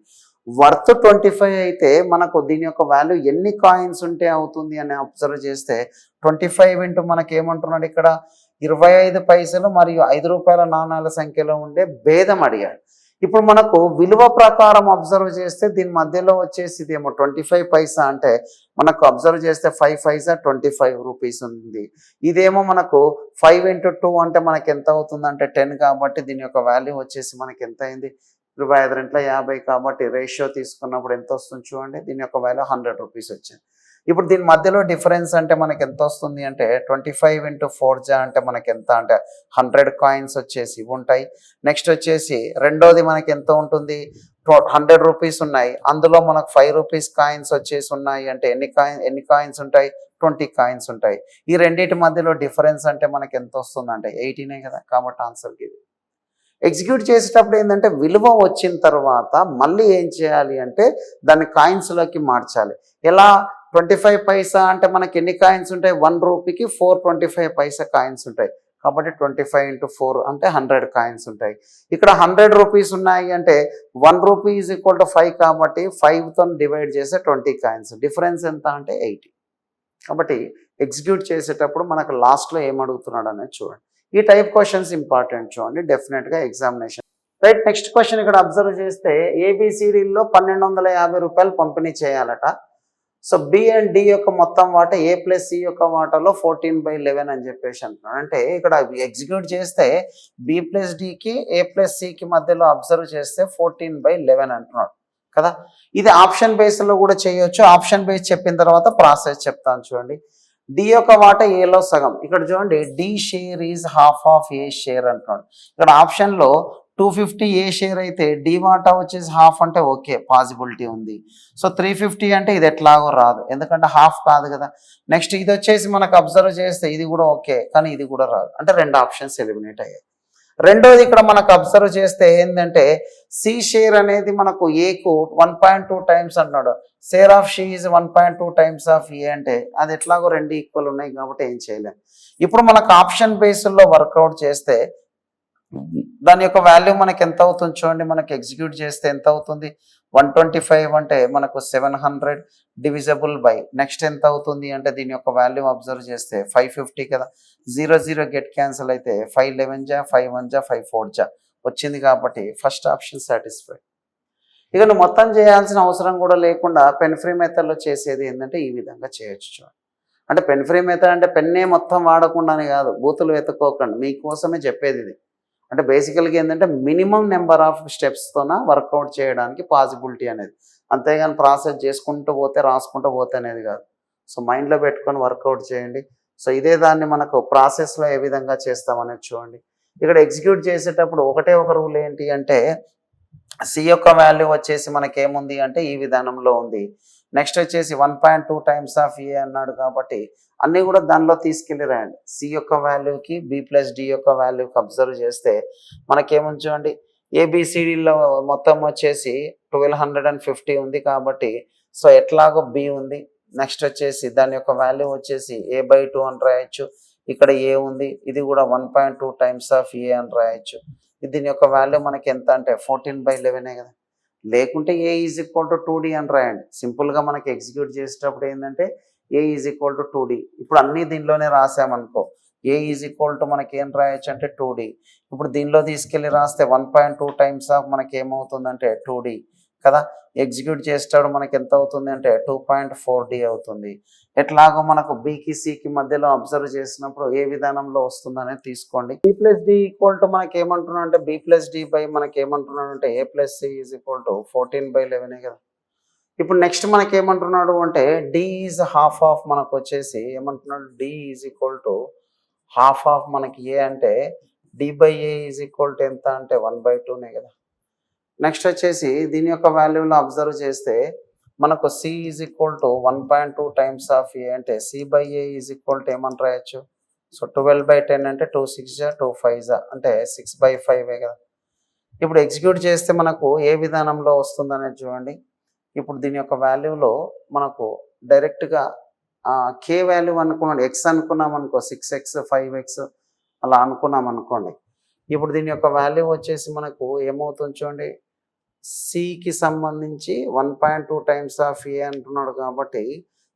వర్త్ 25 అయితే మనకు దీని యొక్క వాల్యూ ఎన్ని కాయిన్స్ ఉంటే అవుతుంది అని అబ్జర్వ్ చేస్తే 25 ఇంటూ మనకి ఏమంటున్నాడు ఇక్కడ 25 పైసలు మరియు 5 రూపాయల నాణాల సంఖ్యలో ఉండే భేదం అడిగాడు. ఇప్పుడు మనకు విలువ ప్రకారం అబ్జర్వ్ చేస్తే దీని మధ్యలో వచ్చేసి ఇదేమో 25 పైసా అంటే మనకు అబ్జర్వ్ చేస్తే 5 పైసా 25 రూపీస్ ఉంది. ఇదేమో మనకు 5 ఇంటూ 2 అంటే మనకి ఎంత అవుతుంది అంటే 10 కాబట్టి దీని యొక్క వాల్యూ వచ్చేసి మనకి ఎంత అయింది 25 రెంట్ల 50 కాబట్టి రేషియో తీసుకున్నప్పుడు ఎంత వస్తుంది చూడండి, దీని యొక్క వాల్యూ 100 రూపీస్ వచ్చింది. ఇప్పుడు దీని మధ్యలో డిఫరెన్స్ అంటే మనకి ఎంత వస్తుంది అంటే 25 ఇంటూ 4 అంటే మనకి ఎంత అంటే 100 కాయిన్స్ వచ్చేసి ఇవి ఉంటాయి. నెక్స్ట్ వచ్చేసి రెండోది మనకి ఎంత ఉంటుంది 100 రూపీస్ ఉన్నాయి, అందులో మనకు 5 రూపీస్ కాయిన్స్ వచ్చేసి ఉన్నాయి అంటే ఎన్ని కాయిన్స్ ఉంటాయి 20 కాయిన్స్ ఉంటాయి. ఈ రెండింటి మధ్యలో డిఫరెన్స్ అంటే మనకి ఎంత వస్తుంది అంటే 18 కదా, కాబట్టి ఆన్సర్కి ఇది. ఎగ్జిక్యూట్ చేసేటప్పుడు ఏంటంటే విలువ వచ్చిన తర్వాత మళ్ళీ ఏం చేయాలి అంటే దాన్ని కాయిన్స్లోకి మార్చాలి. ఎలా 25 పైసా అంటే మనకి ఎన్ని కాయిన్స్ ఉంటాయి 1 రూపీకి 425 పైసా కాయిన్స్ ఉంటాయి కాబట్టి 25 ఇంటూ 4 అంటే 100 కాయిన్స్ ఉంటాయి. ఇక్కడ 100 రూపీస్ ఉన్నాయి అంటే 1 రూపీ ఈజ్ ఈక్వల్ టు 5 కాబట్టి 5తో డివైడ్ చేస్తే 20 కాయిన్స్, డిఫరెన్స్ ఎంత అంటే 80. కాబట్టి ఎగ్జిక్యూట్ చేసేటప్పుడు మనకు లాస్ట్లో ఏం అడుగుతున్నాడు అనేది చూడండి. ఈ టైప్ క్వశ్చన్స్ ఇంపార్టెంట్ చూడండి డెఫినెట్గా ఎగ్జామినేషన్. రైట్, నెక్స్ట్ క్వశ్చన్ ఇక్కడ అబ్జర్వ్ చేస్తే ఏబిసిడిలో 1250 రూపాయలు పంపిణీ చేయాలట. సో బి అండ్ డి యొక్క మొత్తం వాటా ఏ ప్లస్ సి యొక్క వాటాలో 14/11 అని చెప్పేసి అంటున్నాడు. అంటే ఇక్కడ ఎగ్జిక్యూట్ చేస్తే బి ప్లస్ డికి ఏ ప్లస్ సికి మధ్యలో అబ్జర్వ్ చేస్తే 14/11 అంటున్నాడు కదా. ఇది ఆప్షన్ బేస్లో కూడా చేయొచ్చు. ఆప్షన్ బేస్ చెప్పిన తర్వాత ప్రాసెస్ చెప్తాను చూడండి. డి యొక్క వాటా ఏలో సగం, ఇక్కడ చూడండి D share is half of A share అంటున్నాడు. ఇక్కడ ఆప్షన్లో 250 ఏ షేర్ అయితే డి వాటా వచ్చేసి హాఫ్ అంటే ఓకే పాసిబిలిటీ ఉంది. సో 350 అంటే ఇది ఎట్లాగో రాదు ఎందుకంటే హాఫ్ కాదు కదా. నెక్స్ట్ ఇది వచ్చేసి మనకు అబ్జర్వ్ చేస్తే ఇది కూడా ఓకే కానీ ఇది కూడా రాదు, అంటే 2 ఆప్షన్స్ ఎలిమినేట్ అయ్యాయి. రెండోది ఇక్కడ మనకు అబ్జర్వ్ చేస్తే ఏంటంటే సి షేర్ అనేది మనకు ఏకు 1.2 టైమ్స్ అన్నాడు, share of she is 1.2 times of A అంటే అది ఎట్లాగో 2 ఈక్వల్ ఉన్నాయి కాబట్టి ఏం చేయలేం. ఇప్పుడు మనకు ఆప్షన్ బేస్లో వర్కౌట్ చేస్తే దాని యొక్క వాల్యూ మనకి ఎంత అవుతుంది చూడండి. మనకి ఎగ్జిక్యూట్ చేస్తే ఎంత అవుతుంది 125 అంటే మనకు 700 డివిజబుల్ బై నెక్స్ట్ ఎంత అవుతుంది అంటే దీని యొక్క వాల్యూ అబ్జర్వ్ చేస్తే 550 కదా. 0 గెట్ క్యాన్సిల్ అయితే 511 జా 51 జా 54 జా వచ్చింది కాబట్టి ఫస్ట్ ఆప్షన్ సాటిస్ఫైడ్. ఇక నువ్వు మొత్తం చేయాల్సిన అవసరం కూడా లేకుండా పెన్ ఫ్రీ మెథడ్లో చేసేది ఏంటంటే ఈ విధంగా చేయొచ్చు చూడండి. అంటే పెన్ ఫ్రీ మెథడ్ అంటే పెన్నే మొత్తం వాడకుండానే కాదు, బూతులు వెతుక్కోకండి, మీకోసమే చెప్పేది ఇది. అంటే బేసికల్గా ఏంటంటే మినిమం నెంబర్ ఆఫ్ స్టెప్స్తోన వర్కౌట్ చేయడానికి పాసిబిలిటీ అనేది, అంతేగాని ప్రాసెస్ చేసుకుంటూ పోతే రాసుకుంటూ పోతే అనేది కాదు. సో మైండ్లో పెట్టుకొని వర్కౌట్ చేయండి. సో ఇదే దాన్ని మనకు ప్రాసెస్లో ఏ విధంగా చేస్తామనేది చూడండి. ఇక్కడ ఎగ్జిక్యూట్ చేసేటప్పుడు ఒకటే ఒక రూల్ ఏంటి అంటే సి యొక్క వాల్యూ వచ్చేసి మనకేముంది అంటే ఈ విధానంలో ఉంది. నెక్స్ట్ వచ్చేసి 1.2 టైమ్స్ ఆఫ్ ఏ అన్నాడు కాబట్టి అన్నీ కూడా దానిలో తీసుకెళ్ళి రాయండి. సి యొక్క వాల్యూకి బి ప్లస్ డి యొక్క వాల్యూకి అబ్జర్వ్ చేస్తే మనకేముంది చూడండి ఏబిసిడిలో మొత్తం వచ్చేసి 1250 ఉంది కాబట్టి సో ఎట్లాగో బి ఉంది. నెక్స్ట్ వచ్చేసి దాని యొక్క వాల్యూ వచ్చేసి a/2 అని రాయొచ్చు. ఇక్కడ ఏ ఉంది, ఇది కూడా 1.2 టైమ్స్ ఆఫ్ ఏ అని రాయొచ్చు. దీని యొక్క వాల్యూ మనకి ఎంత అంటే 14/11 కదా. లేకుంటే ఏ ఈజ్ ఈక్వల్ టు 2D అని రాయండి. సింపుల్గా మనకి ఎగ్జిక్యూట్ చేసేటప్పుడు ఏంటంటే ఏ ఈజ్ ఈక్వల్ టు 2D. ఇప్పుడు అన్నీ దీనిలోనే రాసామనుకో ఏ ఈజ్ ఈక్వల్ టు మనకి ఏం రాయొచ్చు అంటే 2D. ఇప్పుడు దీనిలో తీసుకెళ్ళి రాస్తే 1.2 టైమ్స్ ఆఫ్ మనకి ఏమవుతుందంటే 2D కదా. ఎగ్జిక్యూట్ చేసేటప్పుడు మనకి ఎంత అవుతుంది అంటే 2.4D అవుతుంది. ఎట్లాగో మనకు బికి సికి మధ్యలో అబ్జర్వ్ చేసినప్పుడు ఏ విధానంలో వస్తుందనేది తీసుకోండి. B plus D equal to మనకి ఏమంటున్నాడు అంటే బి ప్లస్ డి బై మనకి ఏమంటున్నాడు అంటే A plus C is equal to 14/11 కదా. ఇప్పుడు నెక్స్ట్ మనకి ఏమంటున్నాడు అంటే డి ఈజ్ హాఫ్ ఆఫ్ మనకు వచ్చేసి ఏమంటున్నాడు D is equal to half of మనకి ఏ అంటే D by A is equal to ఎంత అంటే 1/2 కదా. నెక్స్ట్ వచ్చేసి దీని యొక్క వాల్యూలో అబ్జర్వ్ చేస్తే మనకు C is equal to 1.2 times of A అంటే C by A is equal to ఏమని రాయొచ్చు. సో 12/10 అంటే 2 6 జా 2 5 జా అంటే 6/5 కదా. ఇప్పుడు ఎగ్జిక్యూట్ చేస్తే మనకు ఏ విధానంలో వస్తుందనేది చూడండి. ఇప్పుడు దీని యొక్క వాల్యూలో మనకు డైరెక్ట్గా కే వాల్యూ అనుకున్నాడు, ఎక్స్ అనుకున్నాం అనుకో, 6x 5x అలా అనుకున్నాం అనుకోండి. ఇప్పుడు దీని యొక్క వాల్యూ వచ్చేసి మనకు ఏమవుతుంది చూడండి, సికి సంబంధించి 1.2 టైమ్స్ ఆఫ్ ఏ అంటున్నాడు కాబట్టి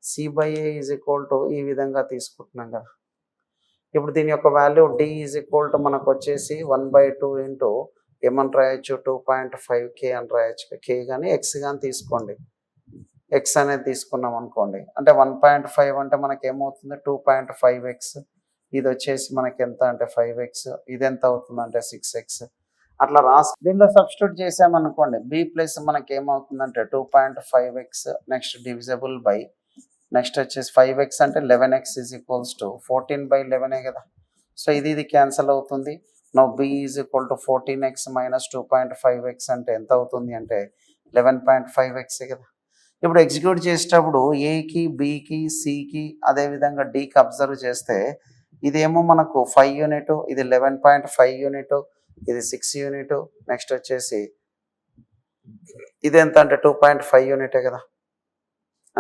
C/A ఈజ్ ఈక్వల్ టు ఈ విధంగా తీసుకుంటున్నాం కదా. ఇప్పుడు దీని యొక్క value D is equal to మనకు వచ్చేసి 1/2 ఇంటూ ఏమని రాయొచ్చు, 2.5k అని రాయొచ్చు. కే కానీ ఎక్స్ కానీ తీసుకోండి, ఎక్స్ అనేది తీసుకున్నాం అనుకోండి. అంటే 1.5 అంటే మనకి ఏమవుతుంది 2.5x, ఇది వచ్చేసి మనకి ఎంత అంటే 5x, ఇది ఎంత అవుతుంది అంటే 6x. అట్లా దీనిలో సబ్స్టిట్యూట్ చేసామనుకోండి, బి ప్లస్ మనకి ఏమవుతుందంటే 2.5x next divisible by next వచ్చేసి 5x అంటే 11x ఈజ్ ఈక్వల్స్ టు 14/11 కదా. సో ఇది క్యాన్సల్ అవుతుంది. No B is equal to 14x minus 2.5x అంటే ఎంత అవుతుంది అంటే 11.5x కదా. ఇప్పుడు ఎగ్జిక్యూట్ చేసేటప్పుడు ఏకి బికి సికి అదేవిధంగా డికి అబ్జర్వ్ చేస్తే ఇదేమో మనకు 5 యూనిట్, ఇది 11.5 యూనిట్, ఇది 6 యూనిట్, నెక్స్ట్ వచ్చేసి ఇది ఎంత అంటే 2.5 యూనిటే కదా,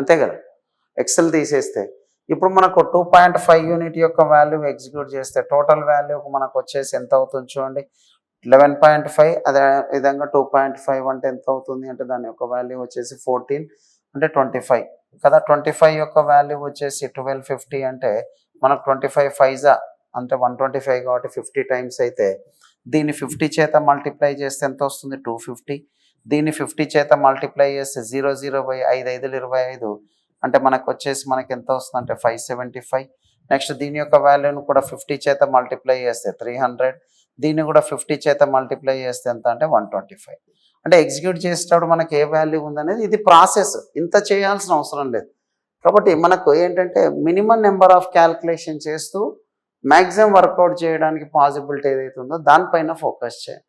అంతే కదా. ఎక్సెల్ తీసేస్తే ఇప్పుడు మనకు 2.5 యూనిట్ యొక్క వాల్యూ ఎగ్జిక్యూట్ చేస్తే టోటల్ వాల్యూ మనకు వచ్చేసి ఎంత అవుతుంది చూడండి, 11.5. అదే విధంగా 2.5 అంటే ఎంత అవుతుంది అంటే దాని యొక్క వాల్యూ వచ్చేసి 14 అంటే 25 కదా. 25 యొక్క వాల్యూ వచ్చేసి 1250 అంటే మనకు 25 5 అంటే 125 కాబట్టి 50 టైమ్స్ అయితే దీన్ని 50 చేత మల్టిప్లై చేస్తే ఎంత వస్తుంది 250. దీన్ని 50 చేత మల్టిప్లై చేస్తే 0/5 5 25 అంటే మనకు వచ్చేసి మనకి ఎంత వస్తుంది అంటే 575. నెక్స్ట్ దీని యొక్క వాల్యూను కూడా 50 చేత మల్టిప్లై చేస్తే 300. దీన్ని కూడా 50 చేత మల్టిప్లై చేస్తే ఎంత అంటే 125. అంటే ఎగ్జిక్యూట్ చేసేటప్పుడు మనకి ఏ వాల్యూ ఉందనేది ఇది ప్రాసెస్, ఇంత చేయాల్సిన అవసరం లేదు. కాబట్టి మనకు ఏంటంటే మినిమం నెంబర్ ఆఫ్ క్యాల్కులేషన్ చేస్తూ మ్యాక్సిమం వర్కౌట్ చేయడానికి పాసిబిలిటీ ఏదైతే ఉందో దానిపైన ఫోకస్ చేయాలి.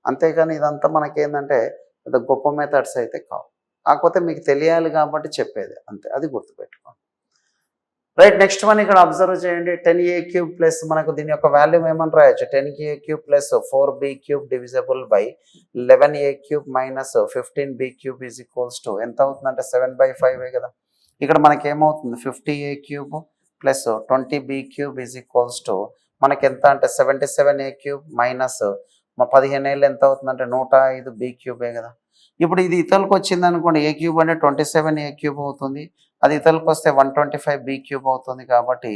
అంతేకాని ఇదంతా మనకేంటంటే పెద్ద గొప్ప మెథడ్స్ అయితే కావు, కాకపోతే మీకు తెలియాలి కాబట్టి చెప్పేది అంతే, అది గుర్తుపెట్టుకోండి. రైట్, నెక్స్ట్ వన్ ఇక్కడ అబ్జర్వ్ చేయండి. 10a³ ప్లస్ మనకు దీని యొక్క వాల్యూ ఏమని రాయొచ్చు, 10a³ plus 4b³ divisible by 11a³ minus 15b³ is equals to ఎంత అవుతుందంటే 7/5 కదా. ఇక్కడ మనకి ఏమవుతుంది 50a³ plus 20b³ is equals to మనకి ఎంత అంటే 77a³ మైనస్ 15 ఎంత అవుతుందంటే 105b³ కదా. ఇప్పుడు ఇది ఇతరులకు వచ్చింది అనుకోండి, a³ అంటే 27a³ అవుతుంది, అది ఇతరులకు వస్తే 125b³ అవుతుంది. కాబట్టి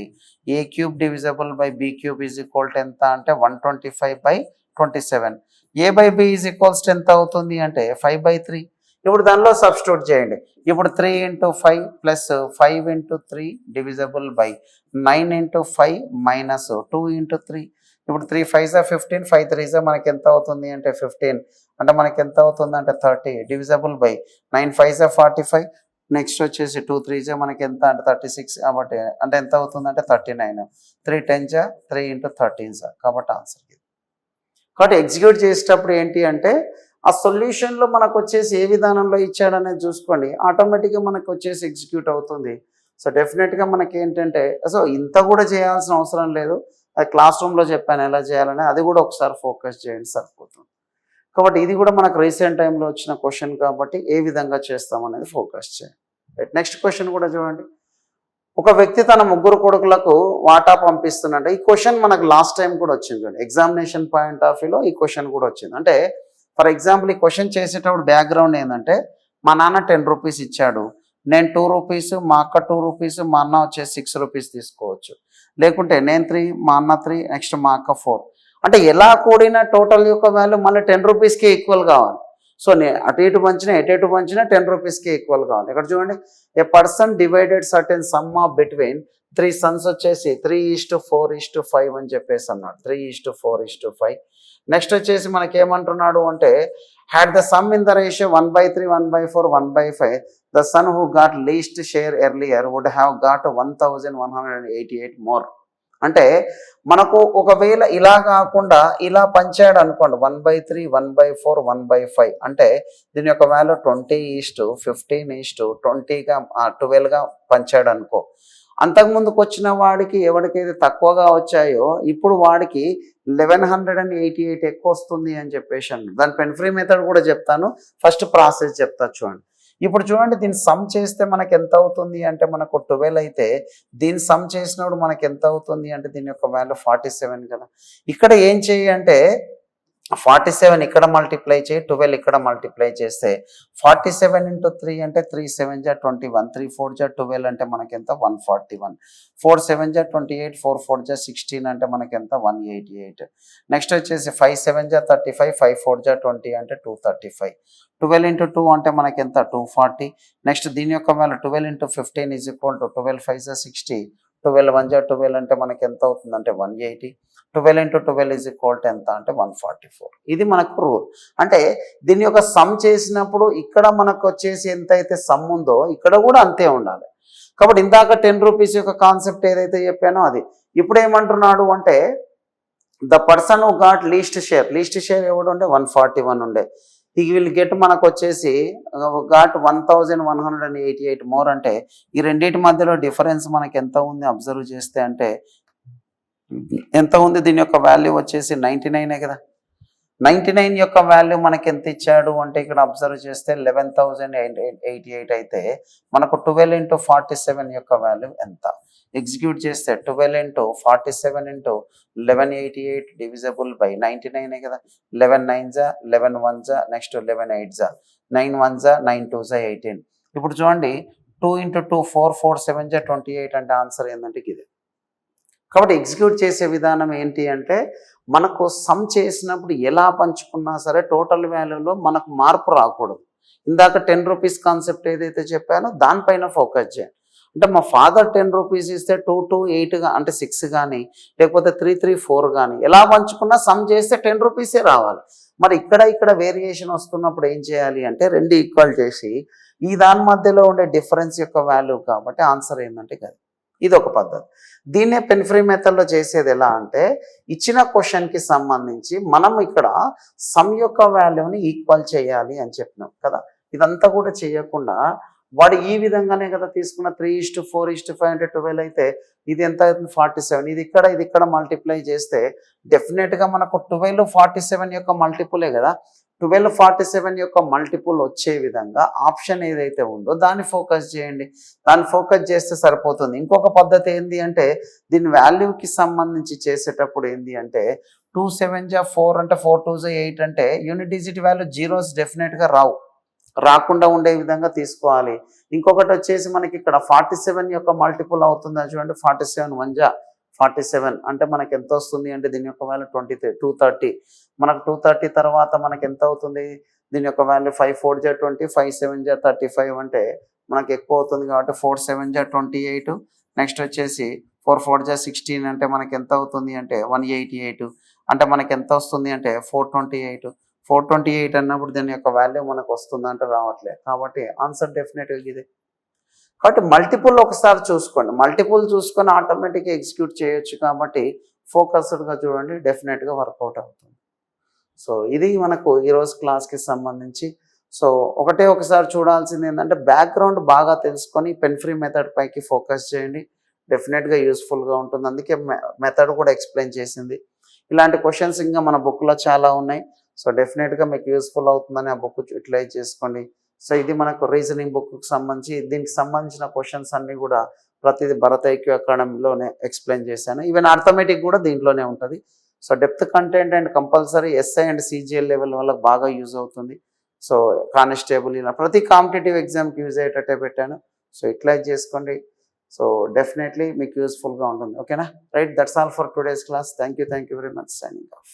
a³ divisible by b³ is equal to ఎంత అంటే 125/27. a/b ఈజ్ ఈక్వల్స్ టు ఎంత అవుతుంది అంటే 5/3. ఇప్పుడు దానిలో సబ్స్టిట్యూట్ చేయండి. ఇప్పుడు 3 × 5 ప్లస్ 5 × 3 డివిజబుల్ బై 9 × 5 మైనస్ 2 × 3. ఇప్పుడు 3 5 15, 5 3 మనకి ఎంత అవుతుంది అంటే 15 అంటే మనకి ఎంత అవుతుంది అంటే 30 డివిజబుల్ బై 9 5 45. నెక్స్ట్ వచ్చేసి 2 3 మనకి ఎంత అంటే 36 కాబట్టి అంటే ఎంత అవుతుంది అంటే 39. 3 10 3 × 13 కాబట్టి ఆన్సర్ ఇది. కాబట్టి ఎగ్జిక్యూట్ చేసేటప్పుడు ఏంటి అంటే ఆ సొల్యూషన్లో మనకు వచ్చేసి ఏ విధానంలో ఇచ్చాడనేది చూసుకోండి, ఆటోమేటిక్గా మనకు వచ్చేసి ఎగ్జిక్యూట్ అవుతుంది. సో డెఫినెట్గా మనకి ఏంటంటే సో ఇంత కూడా చేయాల్సిన అవసరం లేదు, అది క్లాస్ రూమ్లో చెప్పాను ఎలా చేయాలని, అది కూడా ఒకసారి ఫోకస్ చేయండి సరిపోతుంది. కాబట్టి ఇది కూడా మనకు రీసెంట్ టైంలో వచ్చిన క్వశ్చన్ కాబట్టి ఏ విధంగా చేస్తామనేది ఫోకస్ చేయండి. రైట్, నెక్స్ట్ క్వశ్చన్ కూడా చూడండి. ఒక వ్యక్తి తన 3 కొడుకులకు వాటా పంపిస్తున్నట్టు ఈ క్వశ్చన్ మనకు లాస్ట్ టైం కూడా వచ్చింది చూడండి, ఎగ్జామినేషన్ పాయింట్ ఆఫ్ వ్యూలో ఈ క్వశ్చన్ కూడా వచ్చింది. అంటే ఫర్ ఎగ్జాంపుల్ ఈ క్వశ్చన్ చేసేటప్పుడు బ్యాక్గ్రౌండ్ ఏంటంటే మా నాన్న 10 రూపీస్ ఇచ్చాడు, నేను 2 రూపీస్, మా అక్క 2 రూపీస్, మా అన్న వచ్చేసి 6 రూపీస్ తీసుకోవచ్చు. లేకుంటే నేను 3, మా అన్న 3, నెక్స్ట్ మా అక్క 4. అంటే ఎలా కూడిన టోటల్ యొక్క వాల్యూ మళ్ళీ 10 రూపీస్కి ఈక్వల్ కావాలి. సో నేను అటు ఇటు పంచినా 10 రూపీస్కి ఈక్వల్ కావాలి. ఇక్కడ చూడండి, a person divided certain sum of between 3 sons వచ్చేసి 3:4:5 అని చెప్పేసి అన్నాడు, 3:4:5. నెక్స్ట్ వచ్చేసి మనకి ఏమంటున్నాడు అంటే had the sum in the ratio 1/3 1/4 1/5 the son who got least share earlier would have got 1188 more. అంటే మనకు ఒకవేళ ఇలా కాకుండా ఇలా పంచాడు అనుకోండి 1/3 1/4 1/5 అంటే దీని యొక్క వాల్యూ 20:15:20గా 12గా పంచాడు అనుకో, అంతకుముందుకు వచ్చిన వాడికి ఎవరికైతే తక్కువగా వచ్చాయో ఇప్పుడు వాడికి 1188 ఎక్కువ వస్తుంది అని చెప్పేసి అన్నాడు. దాని పెన్ ఫ్రీ మెథడ్ కూడా చెప్తాను, ఫస్ట్ ప్రాసెస్ చెప్తా చూడండి. ఇప్పుడు చూడండి, దీన్ని సమ్ చేస్తే మనకి ఎంత అవుతుంది అంటే మనకు 12 అయితే దీన్ని సమ్ చేసినప్పుడు మనకి ఎంత అవుతుంది అంటే దీని యొక్క వాల్యూ 47 కదా. ఇక్కడ ఏం చేయి అంటే 47 ఇక్కడ మల్టిప్లై చేయి, 12 ఇక్కడ మల్టిప్లై చేస్తే 47 × 3 అంటే 3 7 జా 21, 3 4 జా 12 అంటే మనకి ఎంత 141, 4 7 జా 28, 4 4 జా 16 అంటే మనకి ఎంత 188. నెక్స్ట్ వచ్చేసి 5 7 జా 35, 5 4 జా 20 అంటే 235. 12 × 2 అంటే మనకి ఎంత 240. నెక్స్ట్ దీని యొక్క వాల్యూ 12 × 15 ఈజ్ ఈక్వల్ టు 12 5 జా 60, 12 1 జా 12 అంటే మనకి ఎంత అవుతుంది అంటే 180. 12 × 12 ఈజ్ ఈక్వల్ టు ఎంత అంటే 144. ఇది మనకు రూల్. అంటే దీని యొక్క సమ్ చేసినప్పుడు ఇక్కడ మనకు వచ్చేసి ఎంత అయితే సమ్ ఉందో ఇక్కడ కూడా అంతే ఉండాలి. కాబట్టి ఇందాక 10 రూపీస్ యొక్క కాన్సెప్ట్ ఏదైతే చెప్పానో అది. ఇప్పుడు ఏమంటున్నాడు అంటే the person who got least share ఎవడు ఉండే 141 ఉండే. ఈ విల్ గెట్ మనకు వచ్చేసి గాట్ 1188 మోర్. అంటే ఈ రెండింటి మధ్యలో డిఫరెన్స్ మనకి ఎంత ఉంది అబ్జర్వ్ చేస్తే అంటే ఎంత ఉంది, దీని యొక్క వాల్యూ వచ్చేసి 99 కదా. 99 యొక్క వాల్యూ మనకి ఎంత ఇచ్చాడు అంటే ఇక్కడ అబ్జర్వ్ చేస్తే 11,088 అయితే మనకు 12 × 47 యొక్క వాల్యూ ఎంత. ఎగ్జిక్యూట్ చేస్తే 12 × 47 × 1188 డివిజబుల్ బై 99 కదా. 11 9 జా 11 1 జా నెక్స్ట్ 11 8 జా 9 1 జా 9 2 జా 18. ఇప్పుడు చూడండి 2 × 2 4 4 7 జా 28 అంటే ఆన్సర్ ఏంటంటే ఇది. కాబట్టి ఎగ్జిక్యూట్ చేసే విధానం ఏంటి అంటే మనకు సమ్ చేసినప్పుడు ఎలా పంచుకున్నా సరే టోటల్ వాల్యూలో మనకు మార్పు రాకూడదు. ఇందాక 10 రూపీస్ కాన్సెప్ట్ ఏదైతే చెప్పానో దానిపైన ఫోకస్ చేయండి. అంటే మా ఫాదర్ 10 రూపీస్ ఇస్తే 2 2 8 అంటే 6 కానీ లేకపోతే 3 3 4 కానీ ఎలా పంచుకున్నా సమ్ చేస్తే 10 రూపీసే రావాలి. మరి ఇక్కడ వేరియేషన్ వస్తున్నప్పుడు ఏం చేయాలి అంటే రెండు ఈక్వల్ చేసి ఈ దాని మధ్యలో ఉండే డిఫరెన్స్ యొక్క వాల్యూ కాబట్టి ఆన్సర్ ఏంటంటే కదా. ఇది ఒక పద్ధతి. దీన్నే పెన్ ఫ్రీ మెథడ్లో చేసేది ఎలా అంటే ఇచ్చిన క్వశ్చన్కి సంబంధించి మనం ఇక్కడ సమ్ యొక్క వాల్యూని ఈక్వల్ చేయాలి అని చెప్పినాం కదా. ఇదంతా కూడా చేయకుండా వాడు ఈ విధంగానే కదా తీసుకున్న 3:4:5 అంటే 12 అయితే ఇది ఎంత అవుతుంది 47. ఇది ఇక్కడ మల్టిప్లై చేస్తే డెఫినెట్గా మనకు 12 47 యొక్క మల్టిపులే కదా. 12 47 యొక్క మల్టిపుల్ వచ్చే విధంగా ఆప్షన్ ఏదైతే ఉందో దాన్ని ఫోకస్ చేయండి. దాన్ని ఫోకస్ చేస్తే సరిపోతుంది. ఇంకొక పద్ధతి ఏంటి అంటే దీని వాల్యూకి సంబంధించి చేసేటప్పుడు ఏంటి అంటే 2 7 జా 4 అంటే 4 2 జా 8 అంటే యూనిట్ డిజిట్ వాల్యూ జీరోస్ డెఫినెట్గా రాకుండా ఉండే విధంగా తీసుకోవాలి. ఇంకొకటి వచ్చేసి మనకి ఇక్కడ 47 యొక్క మల్టిపుల్ అవుతుందా చూడండి. 47 1 జా 47 అంటే మనకి ఎంత వస్తుంది అంటే దీని యొక్క వాల్యూ 230. మనకు 230 తర్వాత మనకి ఎంత అవుతుంది దీని యొక్క వాల్యూ 5 4 జా 20, 5 7 జా 35 అంటే మనకి ఎక్కువ అవుతుంది కాబట్టి 4 7 జా 28. నెక్స్ట్ వచ్చేసి 4 4 జా 16 అంటే మనకి ఎంత అవుతుంది అంటే 188. అంటే మనకి ఎంత వస్తుంది అంటే 428 అన్నప్పుడు దీని యొక్క వాల్యూ మనకు వస్తుంది అంటే రావట్లేదు. కాబట్టి ఆన్సర్ డెఫినెట్గా ఇది. కాబట్టి మల్టిపుల్ ఒకసారి చూసుకోండి, మల్టిపుల్ చూసుకొని ఆటోమేటిక్గా ఎగ్జిక్యూట్ చేయొచ్చు. కాబట్టి ఫోకస్డ్గా చూడండి, డెఫినెట్గా వర్కౌట్ అవుతుంది. సో ఇది మనకు ఈరోజు క్లాస్కి సంబంధించి. సో ఒకసారి చూడాల్సింది ఏంటంటే బ్యాక్గ్రౌండ్ బాగా తెలుసుకొని పెన్ ఫ్రీ మెథడ్ పైకి ఫోకస్ చేయండి, డెఫినెట్గా యూస్ఫుల్గా ఉంటుంది. అందుకే మెథడ్ కూడా ఎక్స్ప్లెయిన్ చేసింది. ఇలాంటి క్వశ్చన్స్ ఇంకా మన బుక్లో చాలా ఉన్నాయి. సో డెఫినెట్గా మీకు యూస్ఫుల్ అవుతుందని ఆ బుక్ యూటిలైజ్ చేసుకోండి. సో ఇది మనకు రీజనింగ్ బుక్కి సంబంధించి దీనికి సంబంధించిన క్వశ్చన్స్ అన్నీ కూడా ప్రతిదీ భరత్ ఐక్యూ అకాడమీలోనే ఎక్స్ప్లెయిన్ చేశాను. ఈవెన్ అర్థమెటిక్ కూడా దీంట్లోనే ఉంటుంది. So depth content and compulsory SI and CGL level వల్ల బాగా యూజ్ అవుతుంది. సో కానిస్టేబుల్ ఇలా ప్రతి కాంపిటేటివ్ ఎగ్జామ్కి యూజ్ అయ్యేటట్టే పెట్టాను. సో యూటిలైజ్ చేసుకోండి. సో డెఫినెట్లీ మీకు యూస్ఫుల్గా ఉంటుంది. ఓకేనా, right. That's all for today's class. Thank you very much. Signing off.